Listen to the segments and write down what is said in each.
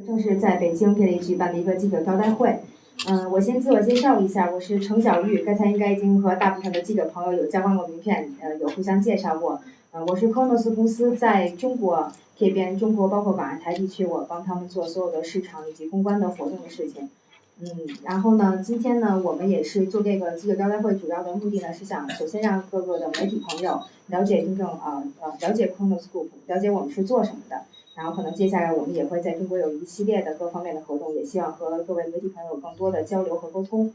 正是在北京KITE举办的一个记者招待会。我先自我介绍一下，我是程小玉，刚才应该已经和大部分的记者朋友有交换过名片，有互相介绍过。我是 Khronos 公司在中国这边，中国包括港澳台地区，我帮他们做所有的市场以及公关的活动的事情。然后呢，今天呢，我们也是做这个记者招待会，主要的目的呢是想首先让各个的媒体朋友了解真正了解 Khronos Group， 了解我们是做什么的。然后可能接下来我们也会在中国有一系列的各方面的活动，也希望和各位媒体朋友有更多的交流和沟通。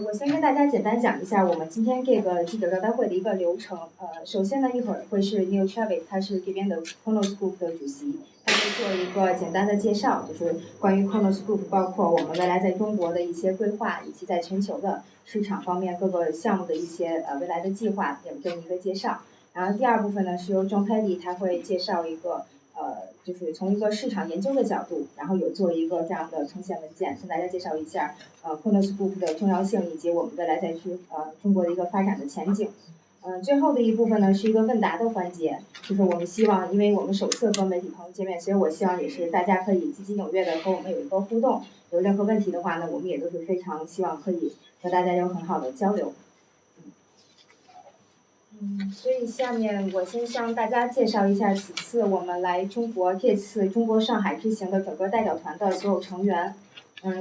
我先跟大家简单讲一下我们今天这个记者招待会的一个流程。首先呢，一会儿会是 Trevett， 他是这边的 Khronos Group 的主席，他会做一个简单的介绍，就是关于 Khronos Group， 包括我们未来在中国的一些规划，以及在全球的市场方面各个项目的一些未来的计划，有这么一个介绍。然后第二部分呢是由 Jon Peddie， 他会介绍一个就是从一个市场研究的角度，然后有做一个这样的呈现文件，向大家介绍一下Khronos Group 的重要性以及我们未来在中国的一个发展的前景。最后的一部分呢是一个问答的环节，就是我们希望，因为我们首次和媒体朋友见面，所以我希望也是大家可以积极踊跃的和我们有一个互动，有任何问题的话呢，我们也都是非常希望可以和大家有很好的交流。所以下面我先向大家介绍一下此次我们来中国这次中国上海之行的整个代表团的所有成员。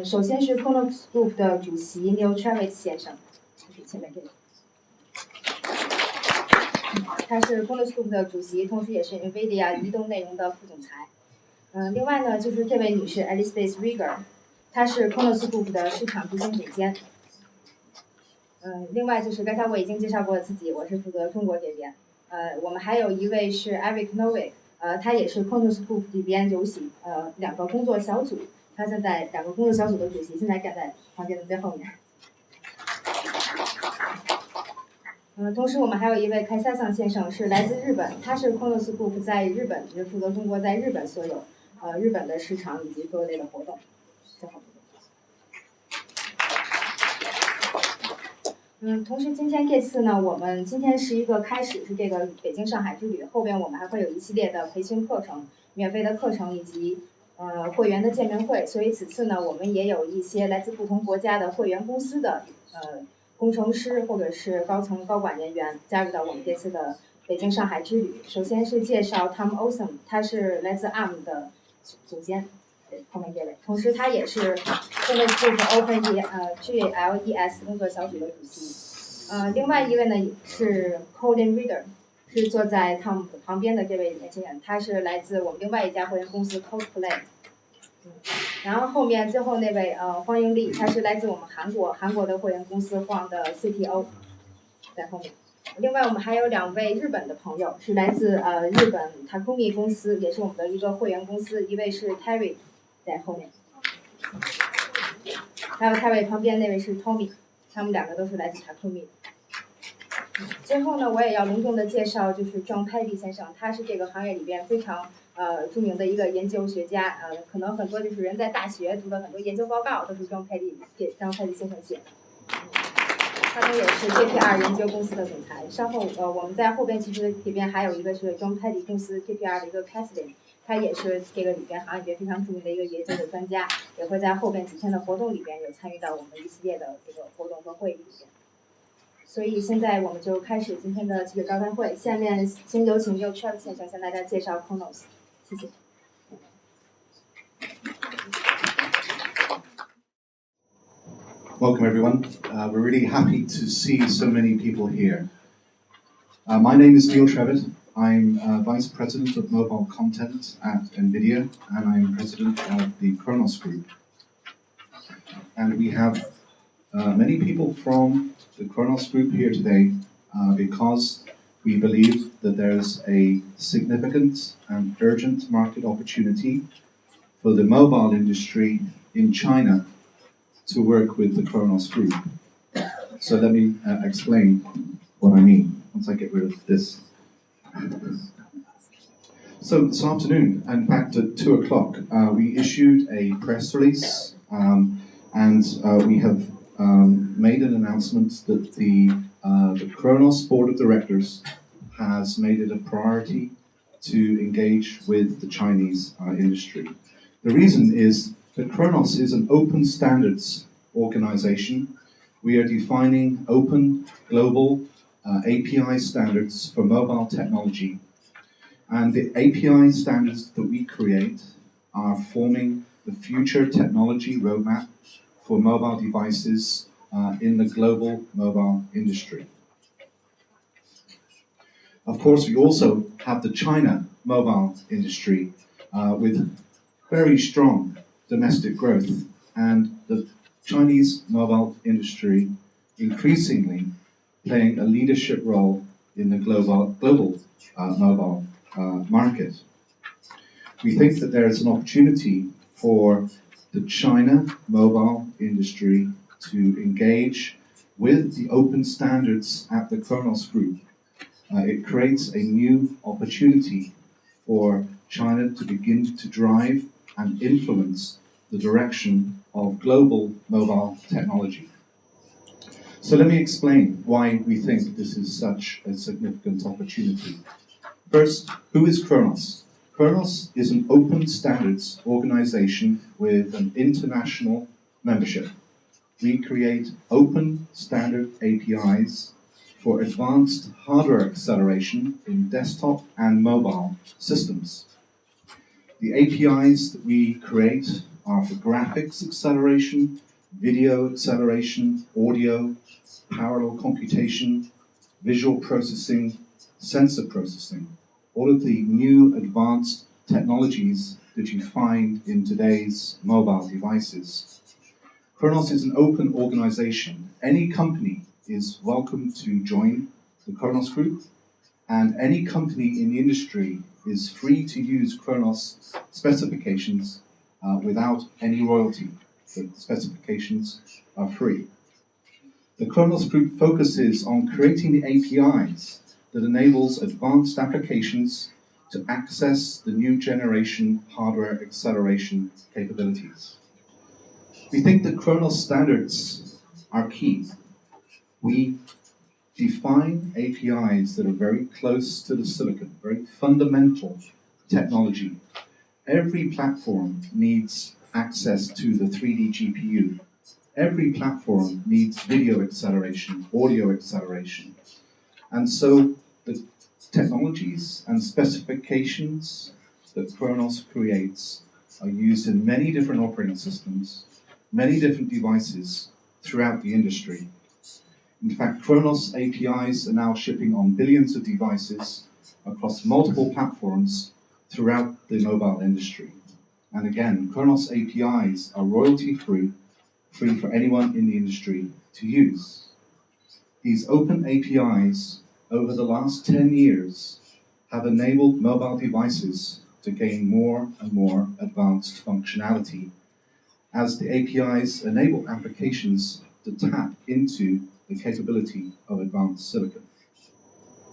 首先是 Khronos Group 的主席 Trevett 先生，就是前面这个，他是 Khronos Group 的主席，同时也是 NVIDIA 移动内容的副总裁。另外呢，就是这位女士 Riegel， 她是 Khronos Group 的市场执行总监。另外就是刚才我已经介绍过自己，我是负责中国这边。我们还有一位是 Erik， 他也是 Khronos Group 这边有两个工作小组，他现在两个工作小组的主席，现在站在房间的最后面。同时我们还有一位Kasai先生是来自日本，他是 Khronos Group 在日本，就是负责中国在日本所有日本的市场以及各类的活动。同时今天这次呢，我们今天是一个开始，是这个北京上海之旅，后边我们还会有一系列的培训课程、免费的课程以及会员的见面会，所以此次呢，我们也有一些来自不同国家的会员公司的工程师或者是高层高管人员加入到我们这次的北京上海之旅。首先是介绍 Olson， 他是来自 ARM 的总监。后面这位，同时他也是Khronos Group OpenCL 工作小组的主席。另外一位呢是 Colin Riddell， 是坐在 Tom 旁边的这位年轻人，他是来自我们另外一家会员公司 Cosplay。然后最后那位Hwanyong， 他是来自我们韩国的会员公司晃的 CTO， 在后面。另外我们还有两位日本的朋友，是来自日本 Takumi 公司，也是我们的一个会员公司，一位是 Terry。在后面，还有泰位旁边那位是 Tommy， 他们两个都是来自 Takumi。最后呢，我也要隆重的介绍，就是 Jon Peddie 先生，他是这个行业里边非常著名的一个研究学家，可能很多就是人在大学读的很多研究报告都是 Jon Peddie 先生写的。他也是 KPR 研究公司的总裁。稍后我们在后边其实这边还有一个是 Jon Peddie 公司 KPR 的一个 Kasai。他也是这个里边行业里边非常著名的一个研究的专家，也会在后边几天的活动里边有参与到我们一系列的这个活动和会议里边。所以现在我们就开始今天的记者招待会。下面先有请Trevett先生向大家介绍 Khronos， 谢谢。Welcome everyone. We're really happy to see so many people here. My name is Trevett. I'm Vice President of Mobile Content at NVIDIA, and I'm President of the Khronos Group. And we have many people from the Khronos Group here today because we believe that there's a significant and urgent market opportunity for the mobile industry in China to work with the Khronos Group. So let me explain what I mean once I get rid of this. So this afternoon, in fact at 2 o'clock, we issued a press release and we have made an announcement that the Khronos Board of Directors has made it a priority to engage with the Chinese industry. The reason is that Khronos is an open standards organization. We are defining open global API standards for mobile technology. And the API standards that we create are forming the future technology roadmap for mobile devices in the global mobile industry. Of course, we also have the China mobile industry with very strong domestic growth, and the Chinese mobile industry increasingly playing a leadership role in the global mobile market. We think that there is an opportunity for the China mobile industry to engage with the open standards at the Khronos Group. It creates a new opportunity for China to begin to drive and influence the direction of global mobile technology. So let me explain why we think this is such a significant opportunity. First, who is Khronos? Khronos is an open standards organization with an international membership. We create open standard APIs for advanced hardware acceleration in desktop and mobile systems. The APIs that we create are for graphics acceleration, video acceleration, audio, parallel computation, visual processing, sensor processing, all of the new advanced technologies that you find in today's mobile devices. Khronos is an open organization. Any company is welcome to join the Khronos Group, and any company in the industry is free to use Khronos specifications without any royalty. The specifications are free. The Khronos Group focuses on creating the APIs that enables advanced applications to access the new generation hardware acceleration capabilities. We think that Khronos standards are key. We define APIs that are very close to the silicon, very fundamental technology. Every platform needs access to the 3D GPU. Every platform needs video acceleration, audio acceleration. And so the technologies and specifications that Khronos creates are used in many different operating systems, many different devices throughout the industry. In fact, Khronos APIs are now shipping on billions of devices across multiple platforms throughout the mobile industry. And again, Khronos APIs are royalty-free, free for anyone in the industry to use. These open APIs over the last 10 years have enabled mobile devices to gain more and more advanced functionality as the APIs enable applications to tap into the capability of advanced silicon.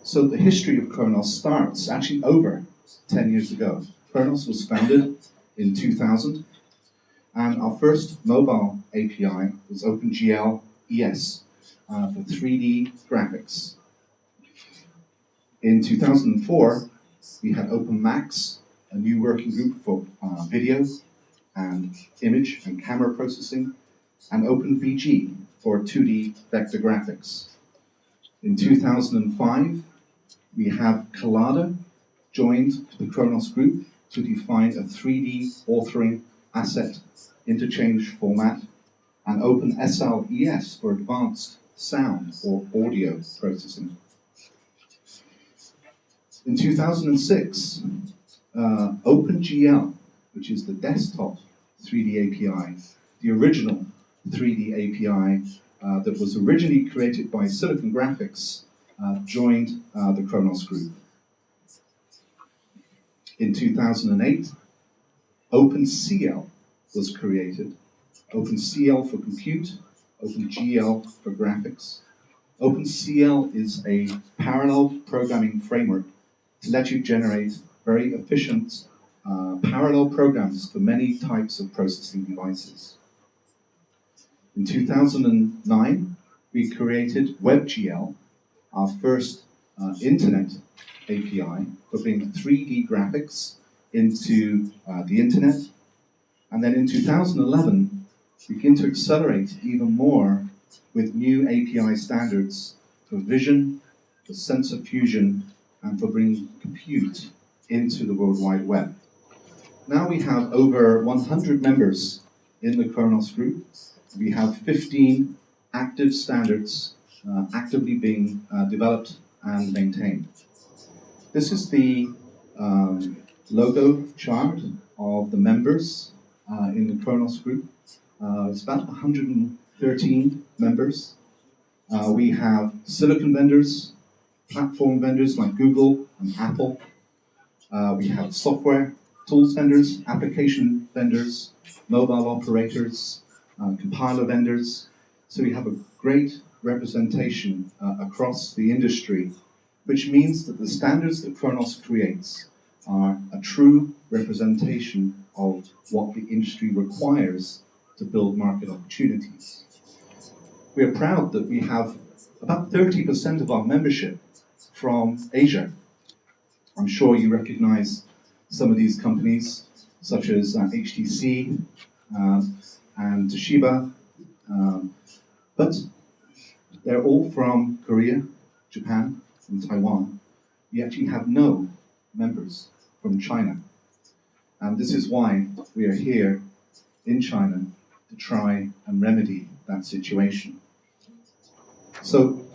So the history of Khronos starts actually over 10 years ago. Khronos was founded in 2000, and our first mobile API was OpenCL ES for 3D graphics. In 2004, we had OpenMax, a new working group for video and image and camera processing, and OpenVG for 2D vector graphics. In 2005, we have Collada joined the Khronos Group to define a 3D authoring asset interchange format, and OpenSL ES for advanced sound or audio processing. In 2006, OpenGL, which is the desktop 3D API, the original 3D API that was originally created by Silicon Graphics, joined the Khronos Group. In 2008, OpenCL was created. OpenCL for compute, OpenGL for graphics. OpenCL is a parallel programming framework to let you generate very efficient parallel programs for many types of processing devices. In 2009, we created WebGL, our first Internet API for bringing 3D graphics into the Internet. And then in 2011, begin to accelerate even more with new API standards for vision, for sensor fusion, and for bringing compute into the World Wide Web. Now we have over 100 members in the Khronos Group. We have 15 active standards actively being developed and maintained. This is the logo chart of the members in the Khronos Group. It's about 113 members. We have silicon vendors, platform vendors like Google and Apple. We have software tools vendors, application vendors, mobile operators, compiler vendors. So we have a great representation across the industry, which means that the standards that Khronos creates are a true representation of what the industry requires to build market opportunities. We are proud that we have about 30% of our membership from Asia. I'm sure you recognize some of these companies, such as HTC and Toshiba, but they're all from Korea, Japan, and Taiwan. We actually have no members from China. And this is why we are here in China to try and remedy that situation. So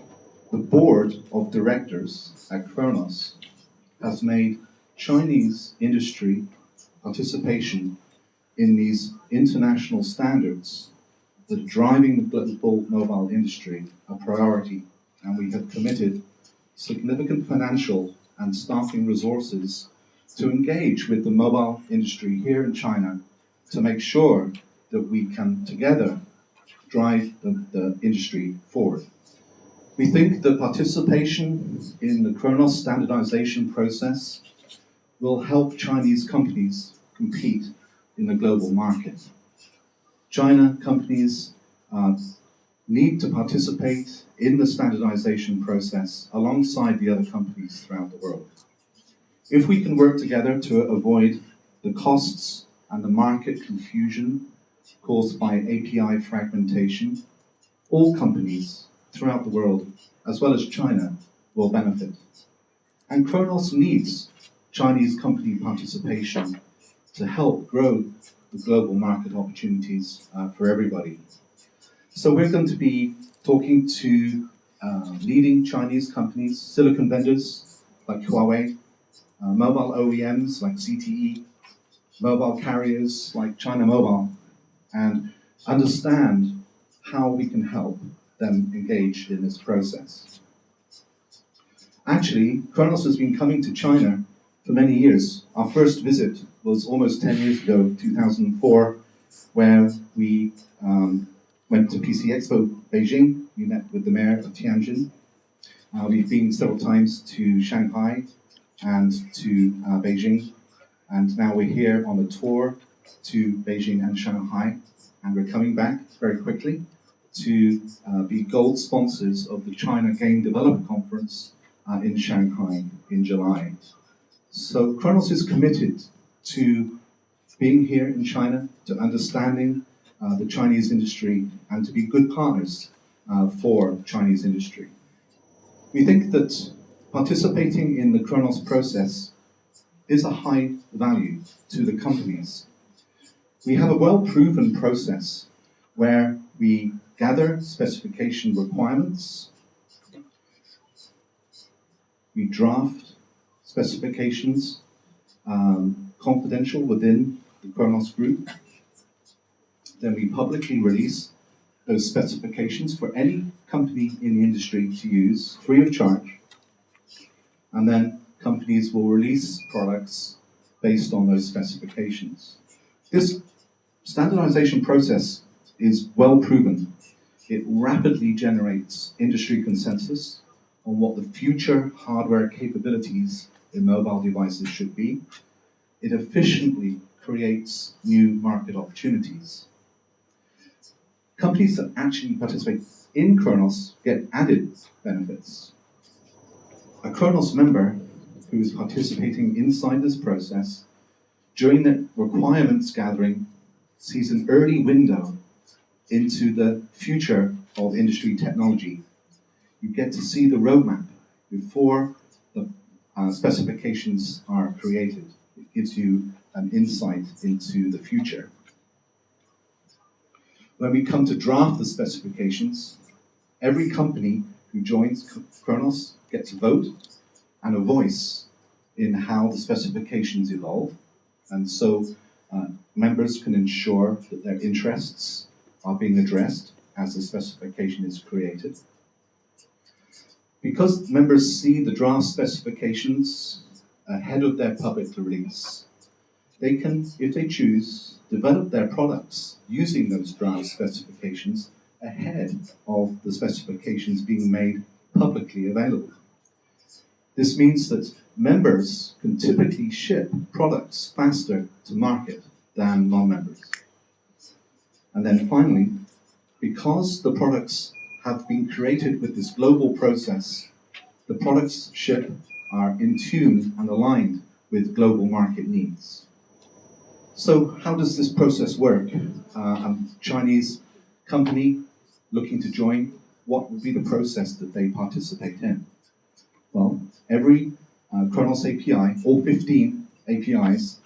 the board of directors at Khronos has made Chinese industry participation in these international standards that are driving the global mobile industry a priority, and we have committed significant financial and staffing resources to engage with the mobile industry here in China to make sure that we can together drive the industry forward. We think that participation in the Khronos standardization process will help Chinese companies compete in the global market. China companies need to participate in the standardization process alongside the other companies throughout the world. If we can work together to avoid the costs and the market confusion caused by API fragmentation, all companies throughout the world, as well as China, will benefit. And Khronos needs Chinese company participation to help grow the global market opportunities for everybody. So we're going to be talking to leading Chinese companies, silicon vendors like Huawei, mobile OEMs like ZTE, mobile carriers like China Mobile, and understand how we can help them engage in this process. Actually, Khronos has been coming to China for many years. Our first visit was almost 10 years ago, 2004, where we went to PC Expo Beijing. We met with the mayor of Tianjin. We've been several times to Shanghai and to Beijing, and now we're here on a tour to Beijing and Shanghai, and we're coming back very quickly to be gold sponsors of the China Game Developer Conference in Shanghai in July. So Khronos is committed to being here in China, to understanding the Chinese industry, and to be good partners for Chinese industry. We think that participating in the Khronos process is a high value to the companies. We have a well-proven process where we gather specification requirements, we draft specifications confidential within the Khronos Group, then we publicly release those specifications for any company in the industry to use free of charge, and then companies will release products based on those specifications. This standardization process is well proven. It rapidly generates industry consensus on what the future hardware capabilities in mobile devices should be. It efficiently creates new market opportunities. Companies that actually participate in Khronos get added benefits. A Khronos member who is participating inside this process during the requirements gathering sees an early window into the future of industry technology. You get to see the roadmap before the specifications are created. It gives you an insight into the future. When we come to draft the specifications, every company who joins Khronos gets a vote and a voice in how the specifications evolve, and so members can ensure that their interests are being addressed as the specification is created. Because members see the draft specifications ahead of their public release, they can, if they choose, develop their products using those draft specifications ahead of the specifications being made publicly available. This means that members can typically ship products faster to market than non-members. And then finally, because the products have been created with this global process, the products shipped are in tune and aligned with global market needs. So how does this process work? A Chinese company looking to join, what would be the process that they participate in? Well, every Khronos API, all 15 APIs,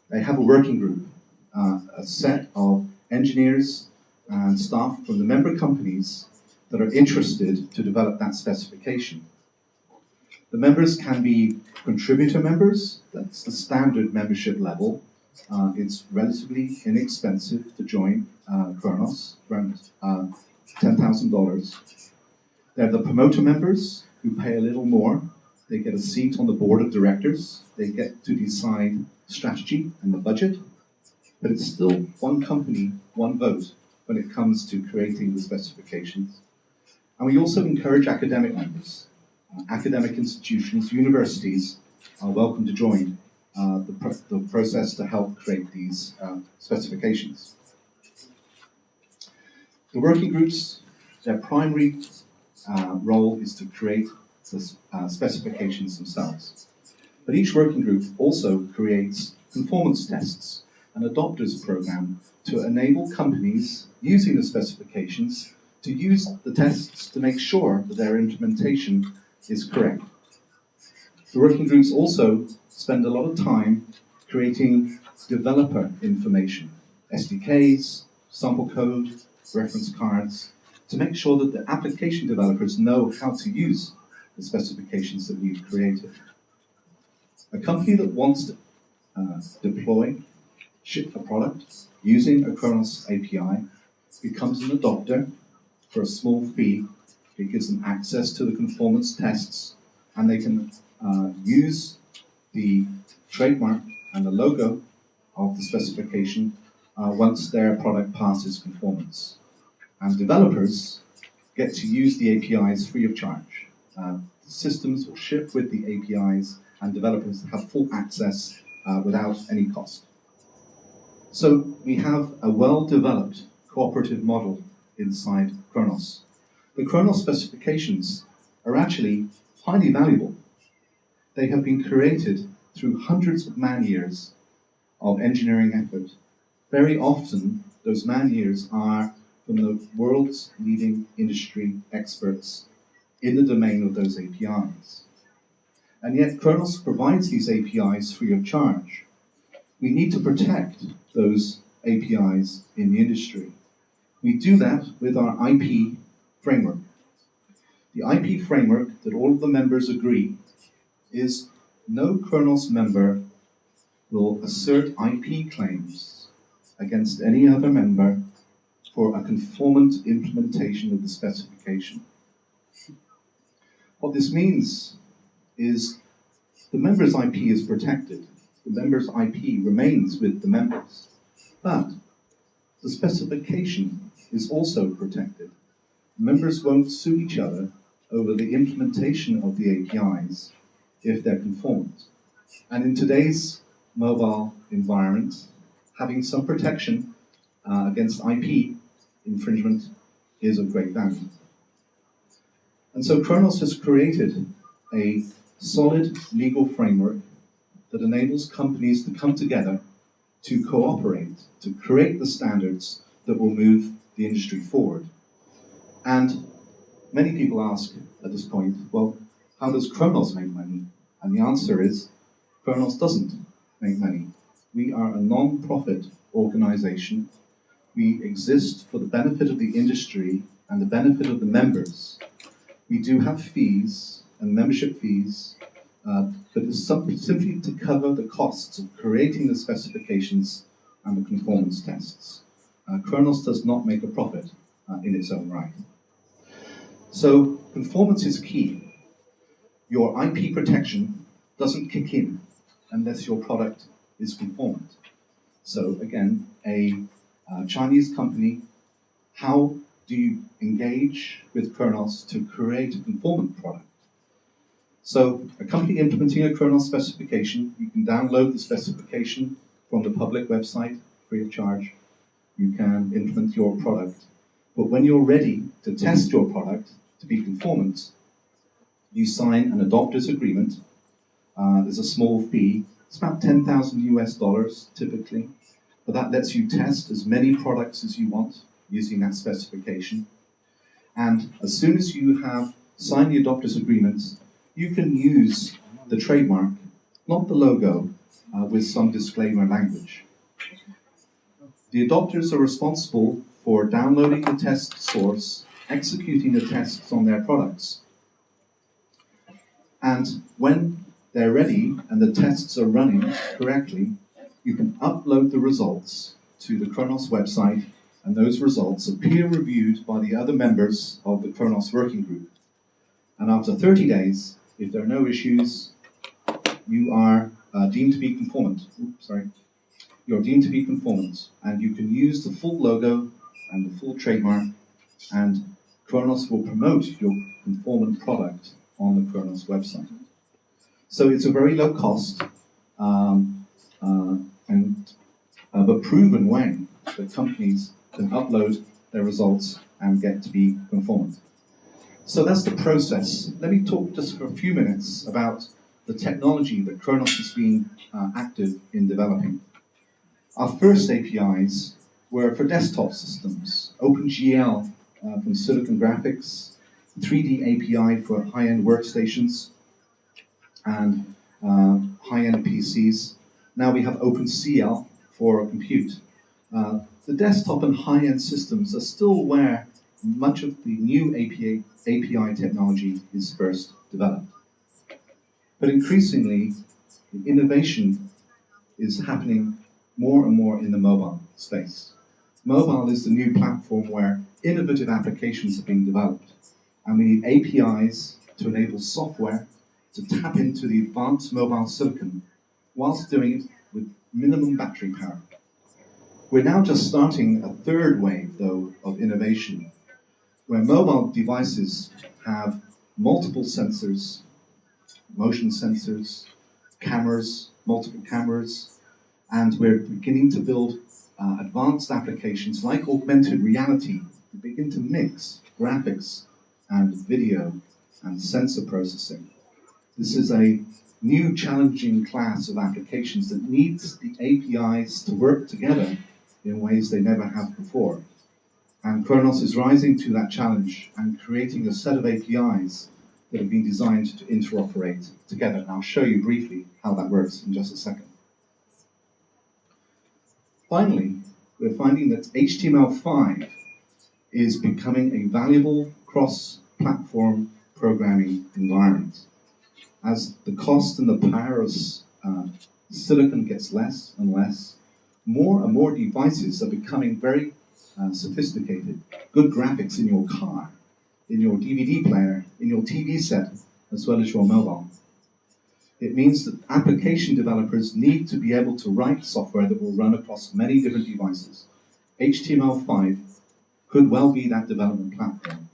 they have a working group, a set of engineers and staff from the member companies that are interested to develop that specification. The members can be contributor members, that's the standard membership level. It's relatively inexpensive to join Khronos, around $10,000. They're the promoter members who pay a little more. They get a seat on the board of directors. They get to decide strategy and the budget. But it's still one company, one vote when it comes to creating the specifications. And we also encourage academic members. Academic institutions, universities are welcome to join the process to help create these specifications. The working groups, their primary role is to create the specifications themselves. But each working group also creates conformance tests, an adopters program to enable companies using the specifications to use the tests to make sure that their implementation is correct. The working groups also spend a lot of time creating developer information, SDKs, sample code, reference cards, to make sure that the application developers know how to use the specifications that we've created. A company that wants to deploy, ship a product using a Khronos API becomes an adopter for a small fee. It gives them access to the conformance tests, and they can use the trademark and the logo of the specification once their product passes conformance. And developers get to use the APIs free of charge. The systems will ship with the APIs, and developers have full access without any cost. So we have a well-developed cooperative model inside Khronos. The Khronos specifications are actually highly valuable. They have been created through hundreds of man-years of engineering effort. Very often, those man-years are from the world's leading industry experts in the domain of those APIs. And yet, Khronos provides these APIs free of charge. We need to protect those APIs in the industry. We do that with our IP framework. The IP framework that all of the members agree is no Khronos member will assert IP claims against any other member for a conformant implementation of the specification. What this means is the member's IP is protected. The member's IP remains with the members, but the specification is also protected. Members won't sue each other over the implementation of the APIs if they're conformant. And in today's mobile environment, having some protection against IP infringement is of great value. And so Khronos has created a solid legal framework that enables companies to come together to cooperate, to create the standards that will move the industry forward. And many people ask at this point, well, how does Khronos make money? And the answer is, Khronos doesn't make money. We are a non-profit organization. We exist for the benefit of the industry and the benefit of the members. We do have fees and membership fees, but it's simply to cover the costs of creating the specifications and the conformance tests. Khronos does not make a profit in its own right. So conformance is key. Your IP protection doesn't kick in unless your product is conformant. So again, a Chinese company, how do you engage with Khronos to create a conformant product? So a company implementing a Khronos specification, you can download the specification from the public website free of charge. You can implement your product. But when you're ready to test your product to be conformant, you sign an adopter's agreement. There's a small fee. It's about $10,000 typically, but that lets you test as many products as you want using that specification. And as soon as you have signed the adopter's agreement, you can use the trademark, not the logo, with some disclaimer language. The adopters are responsible for downloading the test source, executing the tests on their products. And when they're ready and the tests are running correctly, you can upload the results to the Khronos website, and those results are peer-reviewed by the other members of the Khronos working group. And after 30 days, if there are no issues, you are deemed to be conformant. You're deemed to be conformant, and you can use the full logo and the full trademark, and Khronos will promote your conformant product on the Khronos website. So it's a very low cost, but proven way that companies can upload their results and get to be conformant. So that's the process. Let me talk just for a few minutes about the technology that Khronos has been active in developing. Our first APIs were for desktop systems, OpenCL from Silicon Graphics, 3D API for high-end workstations and high-end PCs. Now we have OpenCL for compute. The desktop and high-end systems are still where much of the new API technology is first developed. But increasingly, the innovation is happening more and more in the mobile space. Mobile is the new platform where innovative applications are being developed, and we need APIs to enable software to tap into the advanced mobile silicon whilst doing it with minimum battery power. We're now just starting a third wave, though, of innovation, where mobile devices have multiple sensors, motion sensors, cameras, multiple cameras, and we're beginning to build advanced applications like augmented reality to begin to mix graphics and video and sensor processing. This is a new challenging class of applications that needs the APIs to work together in ways they never have before. And Khronos is rising to that challenge and creating a set of APIs that have been designed to interoperate together. And I'll show you briefly how that works in just a second. Finally, we're finding that HTML5 is becoming a valuable cross-platform programming environment. As the cost and the power of silicon gets less and less, more and more devices are becoming very sophisticated. Good graphics in your car, in your DVD player, in your TV set, as well as your mobile. It means that application developers need to be able to write software that will run across many different devices. HTML5 could well be that development platform.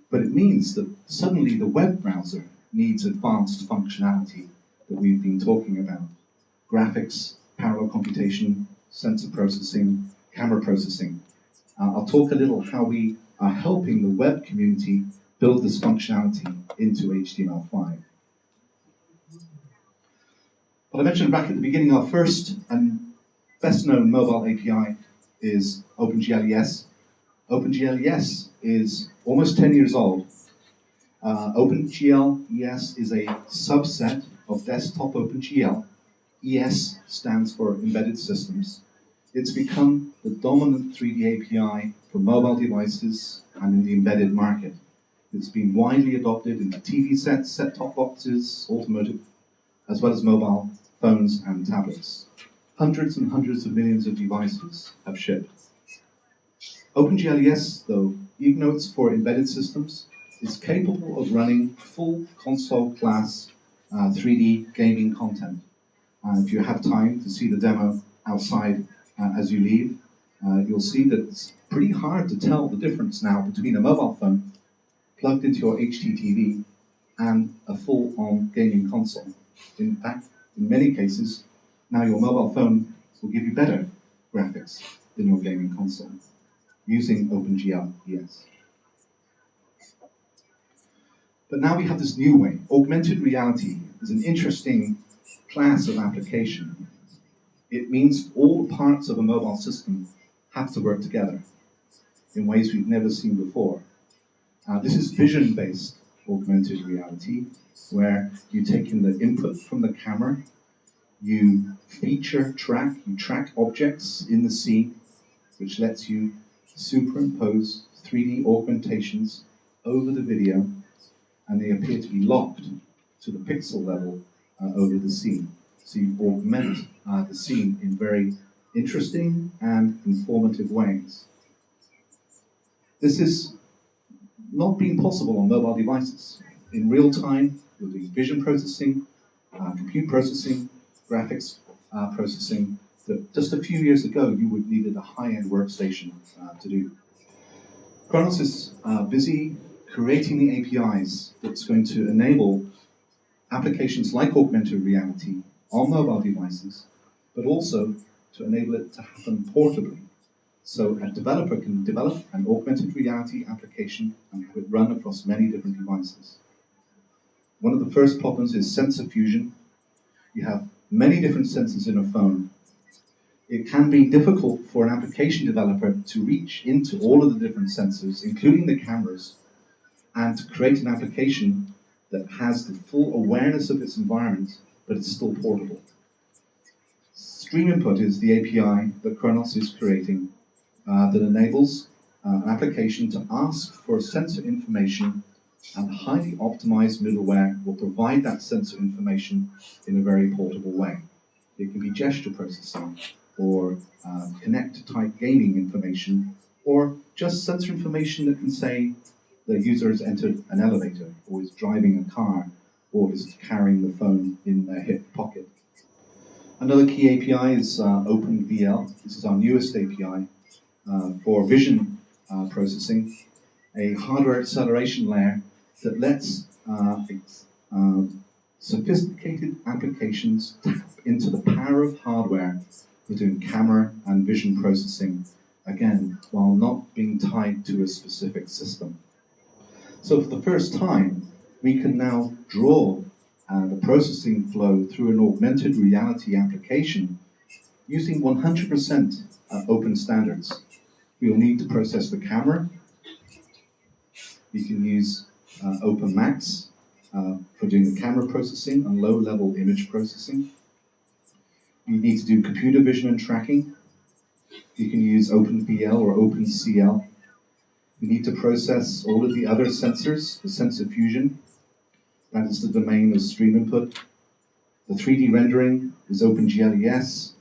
But it means that suddenly the web browser needs advanced functionality that we've been talking about. Graphics, parallel computation, sensor processing, camera processing. I'll talk a little how we are helping the web community build this functionality into HTML5. Well, I mentioned back at the beginning, our first and best-known mobile API is OpenGL. OpenGL is almost 10 years old. OpenGL ES is a subset of desktop OpenGL. ES stands for embedded systems. It's become the dominant 3D API for mobile devices and in the embedded market. It's been widely adopted in TV sets, set-top boxes, automotive, as well as mobile phones and tablets. Hundreds and hundreds of millions of devices have shipped. OpenGL ES, though, even though it's for embedded systems, is capable of running full console-class 3D gaming content. If you have time to see the demo outside as you leave, you'll see that it's pretty hard to tell the difference now between a mobile phone plugged into your HDTV and a full-on gaming console. In fact, in many cases, now your mobile phone will give you better graphics than your gaming console using OpenGL ES. But now we have this new way. Augmented reality is an interesting class of application. It means all the parts of a mobile system have to work together in ways we've never seen before. This is vision-based augmented reality, where you take in the input from the camera, you track objects in the scene, which lets you superimpose 3D augmentations over the video, and they appear to be locked to the pixel level over the scene. So you augment the scene in very interesting and informative ways. This is not been possible on mobile devices. In real time, you're doing vision processing, compute processing, graphics processing, that just a few years ago you would needed a high-end workstation to do. Khronos is busy creating the APIs that's going to enable applications like augmented reality on mobile devices, but also to enable it to happen portably. So a developer can develop an augmented reality application and have it run across many different devices. One of the first problems is sensor fusion. You have many different sensors in a phone. It can be difficult for an application developer to reach into all of the different sensors, including the cameras, and to create an application that has the full awareness of its environment, but it's still portable. Stream Input is the API that Khronos is creating that enables an application to ask for sensor information, and highly optimized middleware will provide that sensor information in a very portable way. It can be gesture processing, or connect-type gaming information, or just sensor information that can say the user has entered an elevator, or is driving a car, or is carrying the phone in their hip pocket. Another key API is OpenCL. This is our newest API for vision processing, a hardware acceleration layer that lets sophisticated applications tap into the power of hardware for doing camera and vision processing, again, while not being tied to a specific system. So for the first time, we can now draw the processing flow through an augmented reality application using 100% open standards. We'll need to process the camera. You can use OpenMax for doing the camera processing and low-level image processing. You need to do computer vision and tracking. You can use OpenPL or OpenCL. You need to process all of the other sensors, the sensor fusion. That is the domain of Stream Input. The 3D rendering is OpenGL ES.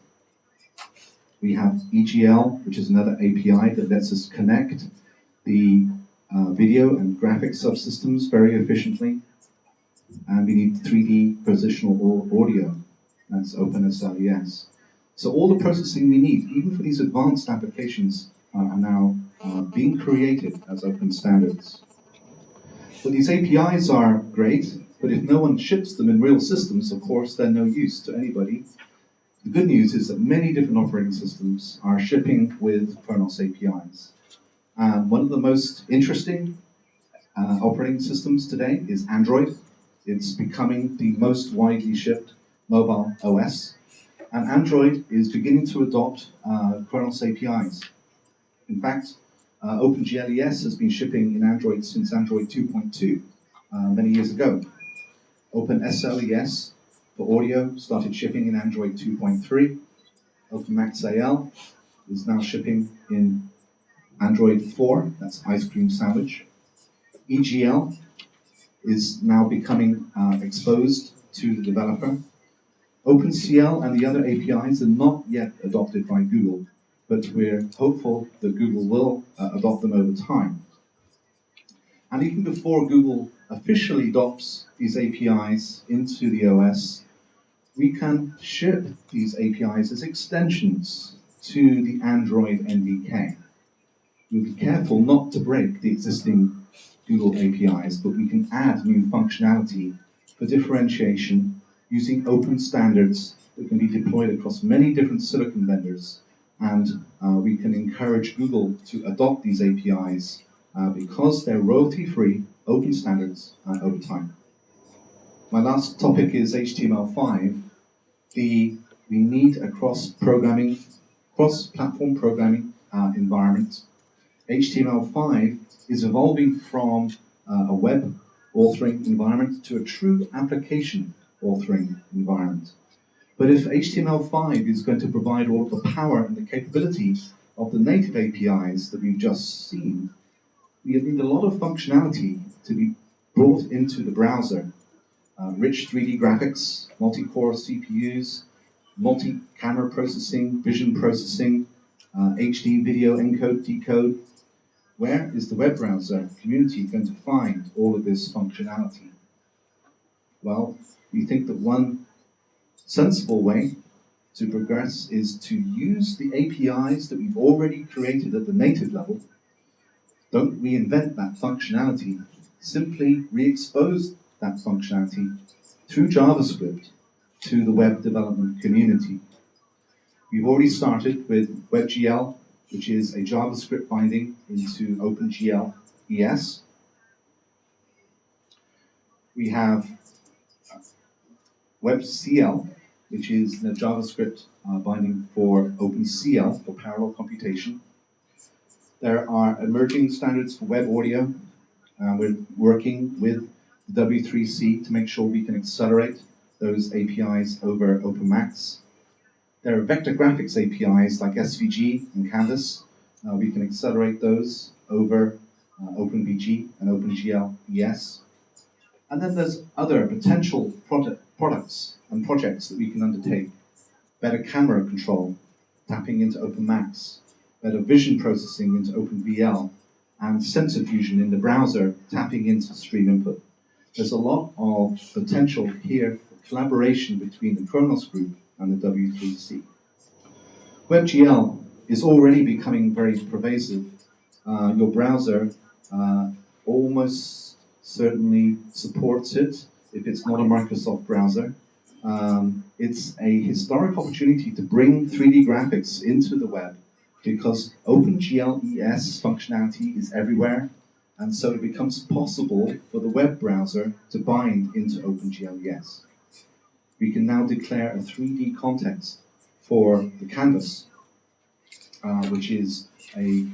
We have EGL, which is another API that lets us connect the video and graphic subsystems very efficiently. And we need 3D positional audio. That's OpenSL ES. So all the processing we need, even for these advanced applications, are now being created as open standards. So these APIs are great, but if no one ships them in real systems, of course, they're no use to anybody. The good news is that many different operating systems are shipping with Khronos APIs. One of the most interesting operating systems today is Android. It's becoming the most widely shipped mobile OS, and Android is beginning to adopt Khronos APIs. In fact, OpenCL ES has been shipping in Android since Android 2.2 many years ago. OpenSL ES for audio started shipping in Android 2.3. OpenMaxAL is now shipping in Android 4, that's Ice Cream Sandwich. EGL is now becoming exposed to the developer. OpenCL and the other APIs are not yet adopted by Google, but we're hopeful that Google will adopt them over time. And even before Google officially adopts these APIs into the OS, we can ship these APIs as extensions to the Android NDK. We'll be careful not to break the existing Google APIs, but we can add new functionality for differentiation using open standards that can be deployed across many different silicon vendors. And we can encourage Google to adopt these APIs because they're royalty-free, open standards over time. My last topic is HTML5. We need a cross-platform programming environment. HTML5 is evolving from a web authoring environment to a true application authoring environment. But if HTML5 is going to provide all of the power and the capability of the native APIs that we've just seen, we need a lot of functionality to be brought into the browser. Rich 3D graphics, multi-core CPUs, multi-camera processing, vision processing, HD video encode, decode. Where is the web browser community going to find all of this functionality? Well, we think that one sensible way to progress is to use the APIs that we've already created at the native level. Don't reinvent that functionality, simply re-expose that functionality through JavaScript to the web development community. We've already started with WebGL, which is a JavaScript binding into OpenCL ES. We have WebCL, which is the JavaScript binding for OpenCL, for parallel computation. There are emerging standards for web audio. We're working with W3C to make sure we can accelerate those APIs over OpenMax. There are vector graphics APIs like SVG and Canvas. We can accelerate those over OpenVG and OpenGL ES. And then there's other potential products and projects that we can undertake. Better camera control, tapping into OpenMax. Better vision processing into OpenVL. And sensor fusion in the browser, tapping into stream input. There's a lot of potential here for collaboration between the Khronos Group and the W3C. WebGL is already becoming very pervasive. Your browser almost certainly supports it if it's not a Microsoft browser. It's a historic opportunity to bring 3D graphics into the web because OpenGL ES functionality is everywhere, and so it becomes possible for the web browser to bind into OpenGL ES. We can now declare a 3D context for the canvas, which is a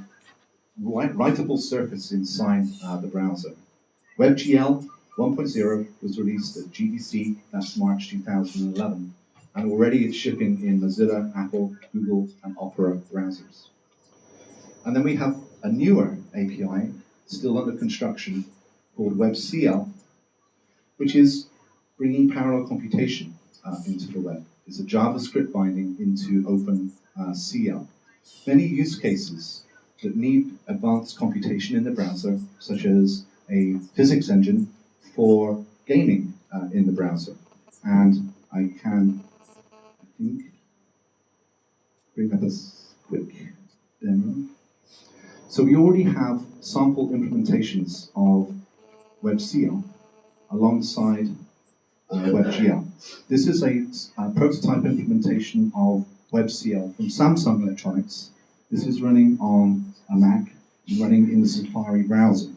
writable surface inside the browser. WebGL 1.0 was released at GDC, that's March 2011, and already it's shipping in Mozilla, Apple, Google, and Opera browsers. And then we have a newer API, still under construction, called WebCL, which is bringing parallel computation into the web. It's a JavaScript binding into OpenCL. Many use cases that need advanced computation in the browser, such as a physics engine for gaming in the browser. And I can, I think, bring up a quick demo. So we already have sample implementations of WebCL alongside WebGL. This is a prototype implementation of WebCL from Samsung Electronics. This is running on a Mac, running in the Safari browser.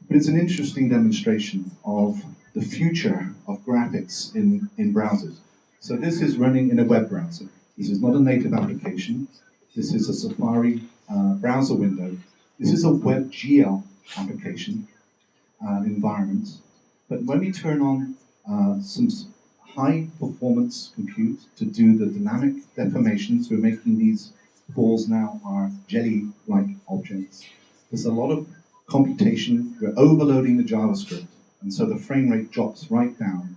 But it's an interesting demonstration of the future of graphics in browsers. So this is running in a web browser. This is not a native application. This is a Safari browser window. This is a WebGL application environment. But when we turn on some high performance compute to do the dynamic deformations, we're making these balls now are jelly-like objects. There's a lot of computation. We're overloading the JavaScript, and so the frame rate drops right down.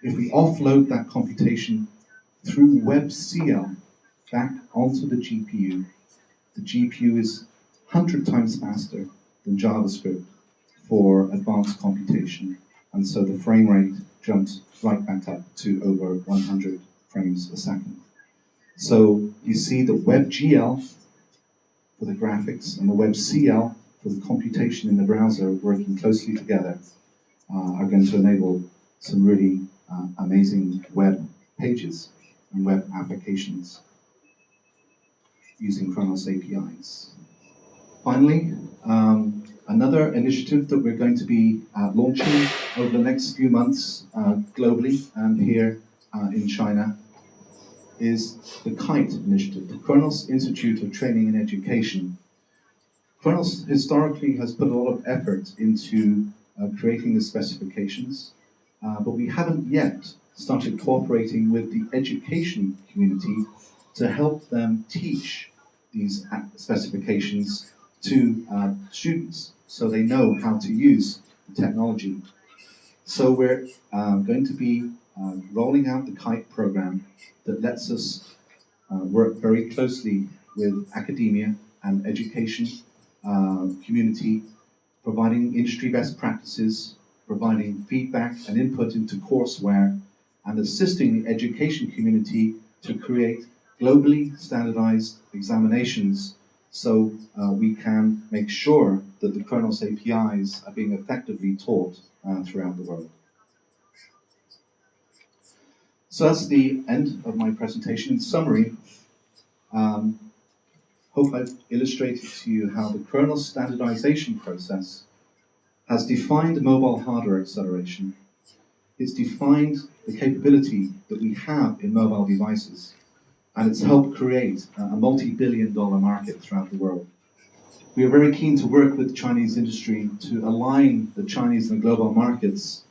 If we offload that computation through WebCL back onto the GPU is 100 times faster than JavaScript for advanced computation, and so the frame rate jumps right back up to over 100 frames a second. So you see the WebGL for the graphics and the WebCL for the computation in the browser working closely together are going to enable some really amazing web pages and web applications using Khronos APIs. Finally, another initiative that we're going to be launching over the next few months globally and here in China is the KITE initiative, the Khronos Institute of Training and Education. Khronos historically has put a lot of effort into creating the specifications, but we haven't yet started cooperating with the education community to help them teach these specifications to students so they know how to use the technology. So we're going to be rolling out the KITE program that lets us work very closely with academia and education community, providing industry best practices, providing feedback and input into courseware, and assisting the education community to create globally standardized examinations so we can make sure that the Khronos APIs are being effectively taught throughout the world. So that's the end of my presentation. In summary, hope I've illustrated to you how the Khronos standardization process has defined mobile hardware acceleration. It's defined the capability that we have in mobile devices, and it's helped create a multi-billion-dollar market throughout the world. We are very keen to work with the Chinese industry to align the Chinese and global markets,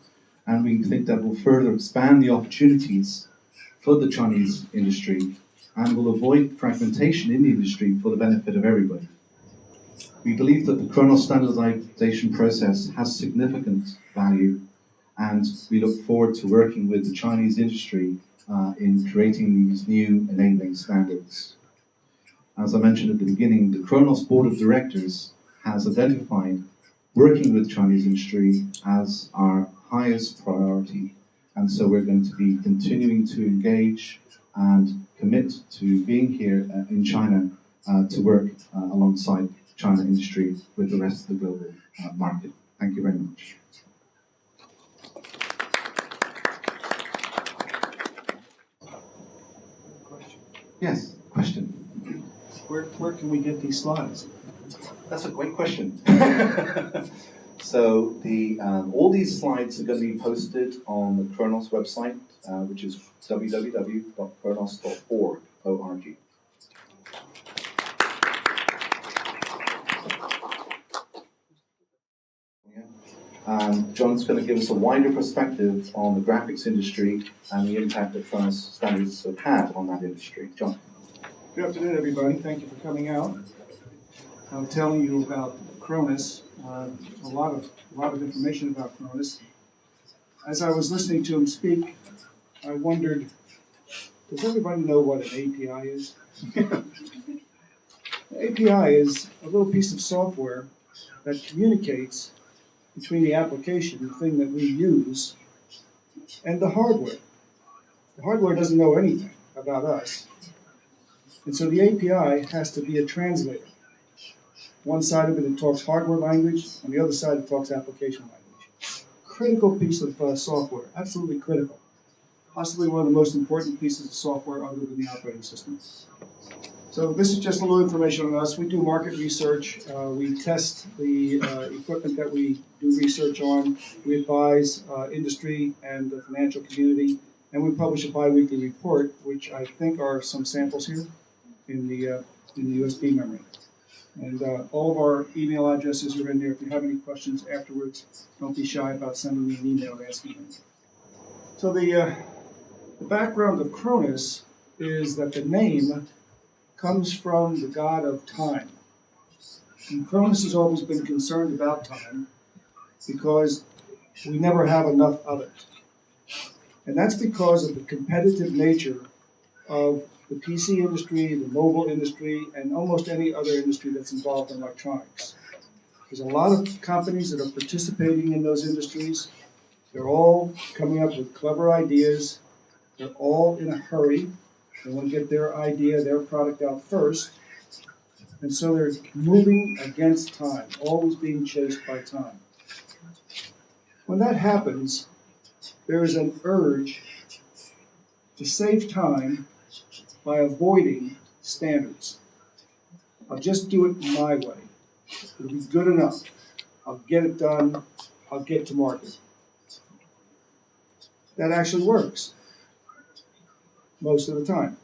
and we think that will further expand the opportunities for the Chinese industry and will avoid fragmentation in the industry for the benefit of everybody. We believe that the Khronos standardization process has significant value, and we look forward to working with the Chinese industry in creating these new enabling standards. As I mentioned at the beginning, the Khronos Board of Directors has identified working with Chinese industry as our highest priority, and so we're going to be continuing to engage and commit to being here in China to work alongside China industry with the rest of the global market. Thank you very much. Yes, question. Where can we get these slides? That's a great question. So all these slides are going to be posted on the Khronos website, which is www.khronos.org. John's going to give us a wider perspective on the graphics industry and the impact that Khronos standards have had on that industry. John. Good afternoon, everybody. Thank you for coming out. I'm telling you about Khronos, a lot of information about Khronos. As I was listening to him speak, I wondered, does everybody know what an API is? An API is a little piece of software that communicates between the application, the thing that we use, and the hardware. The hardware doesn't know anything about us. And so the API has to be a translator. One side of it talks hardware language, and the other side it talks application language. Critical piece of software, absolutely critical. Possibly one of the most important pieces of software other than the operating system. So this is just a little information on us. We do market research. We test the equipment that we do research on. We advise industry and the financial community. And we publish a bi-weekly report, which I think are some samples here in the USB memory. And all of our email addresses are in there. If you have any questions afterwards, don't be shy about sending me an email and asking me. So the background of Khronos is that the name comes from the god of time. And Khronos has always been concerned about time because we never have enough of it. And that's because of the competitive nature of the PC industry, the mobile industry, and almost any other industry that's involved in electronics. There's a lot of companies that are participating in those industries. They're all coming up with clever ideas. They're all in a hurry. They want to get their idea, their product out first. And so they're moving against time, always being chased by time. When that happens, there is an urge to save time by avoiding standards. I'll just do it my way. It'll be good enough. I'll get it done. I'll get to market. That actually works most of the time.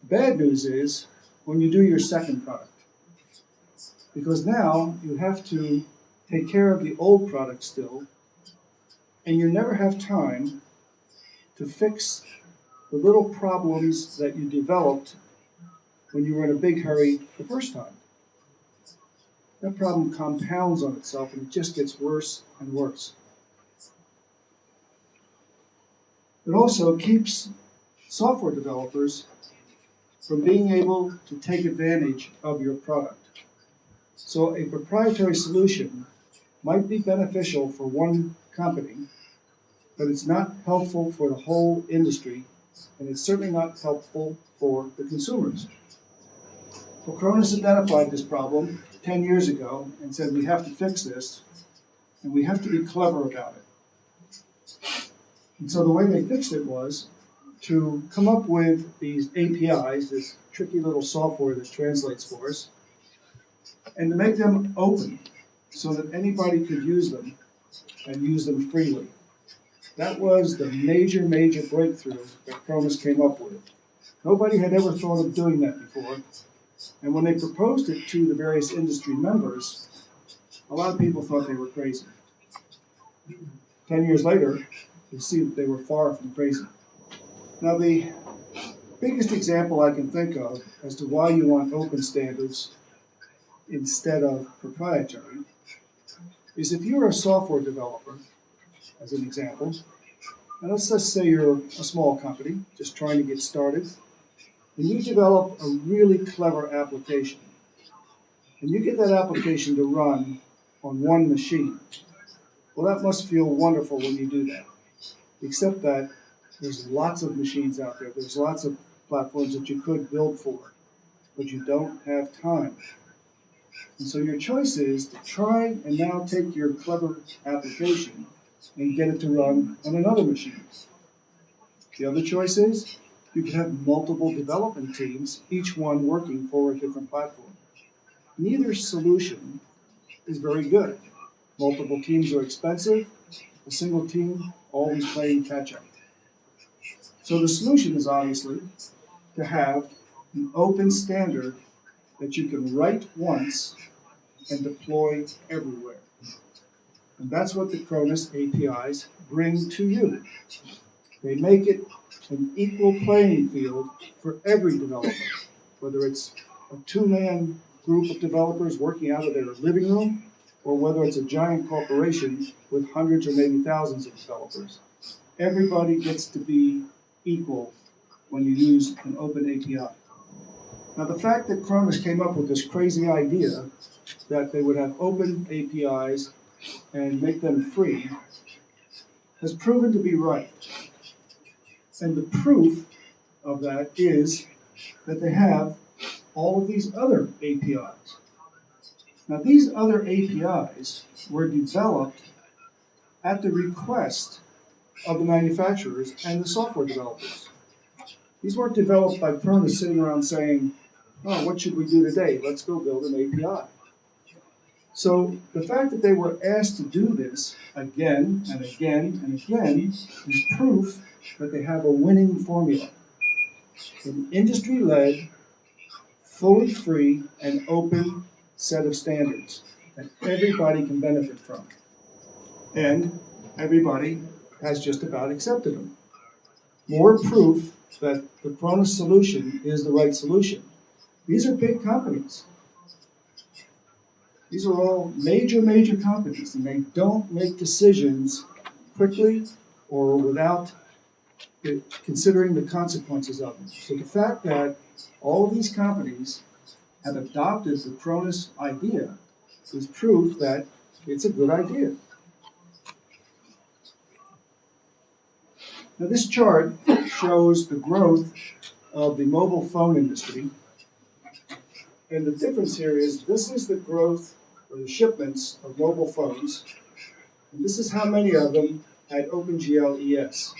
Bad news is when you do your second product, because now you have to take care of the old product still, and you never have time to fix the little problems that you developed when you were in a big hurry the first time. That problem compounds on itself and it just gets worse and worse. It also keeps software developers from being able to take advantage of your product. So a proprietary solution might be beneficial for one company, but it's not helpful for the whole industry, and it's certainly not helpful for the consumers. Well, Khronos identified this problem 10 years ago and said we have to fix this, and we have to be clever about it. And so the way they fixed it was to come up with these APIs, this tricky little software that translates for us, and to make them open so that anybody could use them and use them freely. That was the major breakthrough that Khronos came up with. Nobody had ever thought of doing that before. And when they proposed it to the various industry members, a lot of people thought they were crazy. 10 years later, you see that they were far from crazy. Now, the biggest example I can think of as to why you want open standards instead of proprietary is if you're a software developer, as an example, and let's just say you're a small company just trying to get started, and you develop a really clever application, and you get that application to run on one machine. Well, that must feel wonderful when you do that, except that there's lots of machines out there. There's lots of platforms that you could build for, but you don't have time. And so your choice is to try and now take your clever application and get it to run on another machine. The other choice is you can have multiple development teams, each one working for a different platform. Neither solution is very good. Multiple teams are expensive. A single team always playing catch-up. So the solution is obviously to have an open standard that you can write once and deploy everywhere. And that's what the Khronos APIs bring to you. They make it an equal playing field for every developer, whether it's a two-man group of developers working out of their living room, or whether it's a giant corporation with hundreds or maybe thousands of developers. Everybody gets to be equal when you use an open API. Now, the fact that Khronos came up with this crazy idea that they would have open APIs and make them free has proven to be right. And the proof of that is that they have all of these other APIs. Now, these other APIs were developed at the request of the manufacturers and the software developers. These weren't developed by Khronos sitting around saying, oh, what should we do today? Let's go build an API. So the fact that they were asked to do this again and again and again is proof that they have a winning formula. An industry-led, fully free, and open set of standards that everybody can benefit from. And everybody has just about accepted them. More proof that the Khronos solution is the right solution. These are big companies. These are all major companies, and they don't make decisions quickly or without considering the consequences of them. So the fact that all of these companies have adopted the Khronos idea is proof that it's a good idea. Now this chart shows the growth of the mobile phone industry. And the difference here is this is the growth or the shipments of mobile phones. And this is how many of them had OpenCL ES.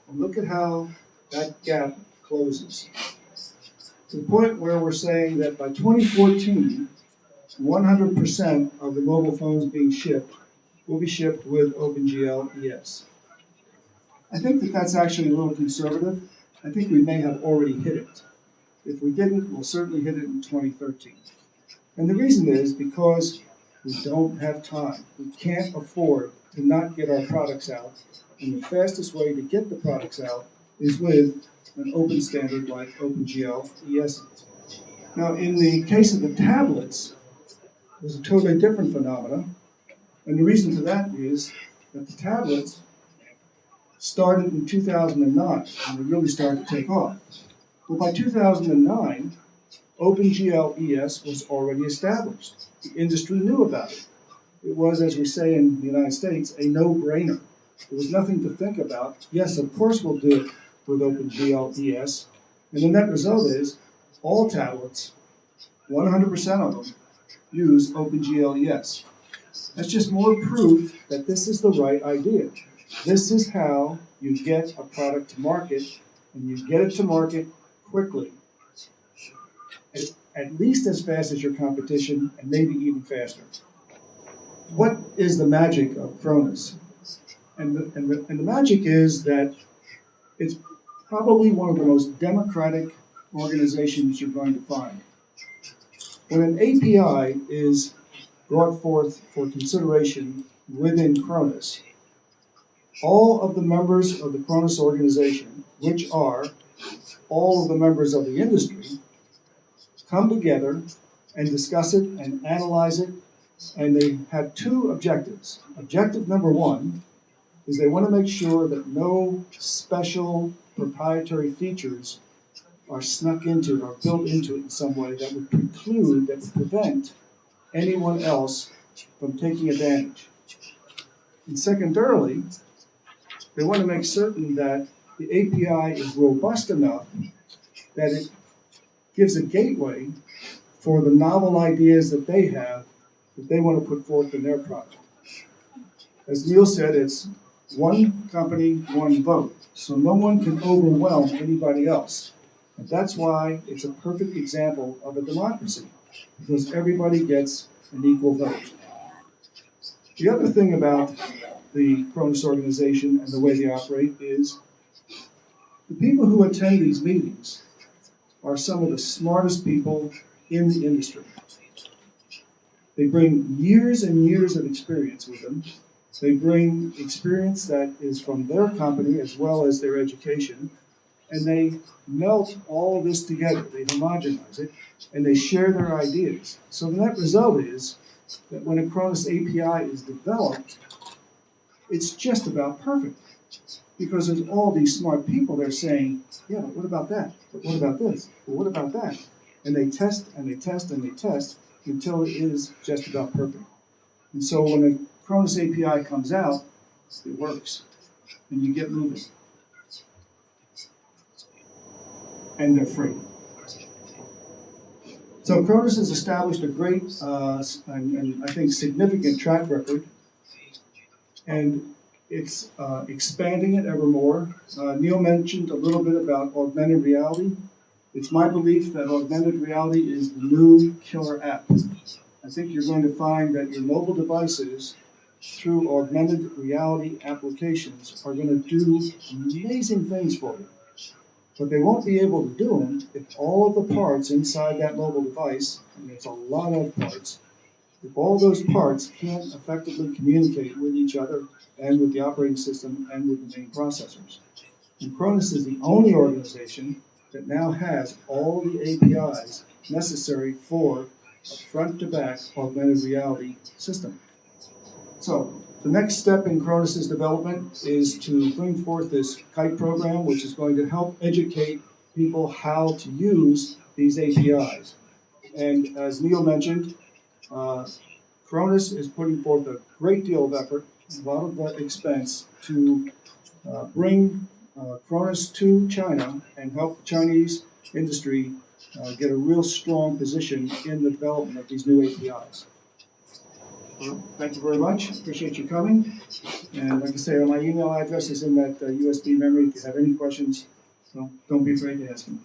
And look at how that gap closes. To the point where we're saying that by 2014, 100% of the mobile phones being shipped will be shipped with OpenCL ES. I think that that's actually a little conservative. I think we may have already hit it. If we didn't, we'll certainly hit it in 2013. And the reason is because we don't have time. We can't afford to not get our products out. And the fastest way to get the products out is with an open standard like OpenCL ES. Now, in the case of the tablets, there's a totally different phenomenon. And the reason for that is that the tablets started in 2009, and they really started to take off. Well, by 2009, OpenCL ES was already established. The industry knew about it. It was, as we say in the United States, a no-brainer. There was nothing to think about. Yes, of course we'll do it with OpenCL ES. And the net result is all tablets, 100% of them, use OpenCL ES. That's just more proof that this is the right idea. This is how you get a product to market, and you get it to market quickly. At least as fast as your competition, and maybe even faster. What is the magic of Khronos? And the magic is that it's probably one of the most democratic organizations you're going to find. When an API is brought forth for consideration within Khronos, all of the members of the Khronos organization, which are all of the members of the industry, come together and discuss it and analyze it, and they have two objectives. Objective number one is they want to make sure that no special proprietary features are snuck into it or built into it in some way that would preclude, that would prevent anyone else from taking advantage. And secondarily, they want to make certain that the API is robust enough that it gives a gateway for the novel ideas that they have that they want to put forth in their product. As Neil said, it's one company, one vote. So no one can overwhelm anybody else. And that's why it's a perfect example of a democracy, because everybody gets an equal vote. The other thing about the Khronos organization and the way they operate is the people who attend these meetings are some of the smartest people in the industry. They bring years and years of experience with them. They bring experience that is from their company as well as their education, and they melt all of this together. They homogenize it, and they share their ideas. So the net result is that when a Khronos API is developed, it's just about perfect. Because there's all these smart people there saying, yeah, but what about that? But what about this? But what about that? And they test and they test and they test until it is just about perfect. And so when a Khronos API comes out, it works. And you get moving. And they're free. So Khronos has established a great and I think significant track record. And It's expanding it ever more. Neil mentioned a little bit about augmented reality. It's my belief that augmented reality is the new killer app. I think you're going to find that your mobile devices, through augmented reality applications, are going to do amazing things for you. But they won't be able to do them if all of the parts inside that mobile device, and there's a lot of parts, if all those parts can't effectively communicate with each other and with the operating system and with the main processors. And Khronos is the only organization that now has all the APIs necessary for a front-to-back augmented reality system. So the next step in Khronos' development is to bring forth this KITE program, which is going to help educate people how to use these APIs. And as Neil mentioned, Khronos is putting forth a great deal of effort, a lot of expense to bring Khronos to China and help the Chinese industry get a real strong position in the development of these new APIs. Well, thank you very much. Appreciate you coming. And like I say, my email address is in that USB memory. If you have any questions, don't be afraid to ask me.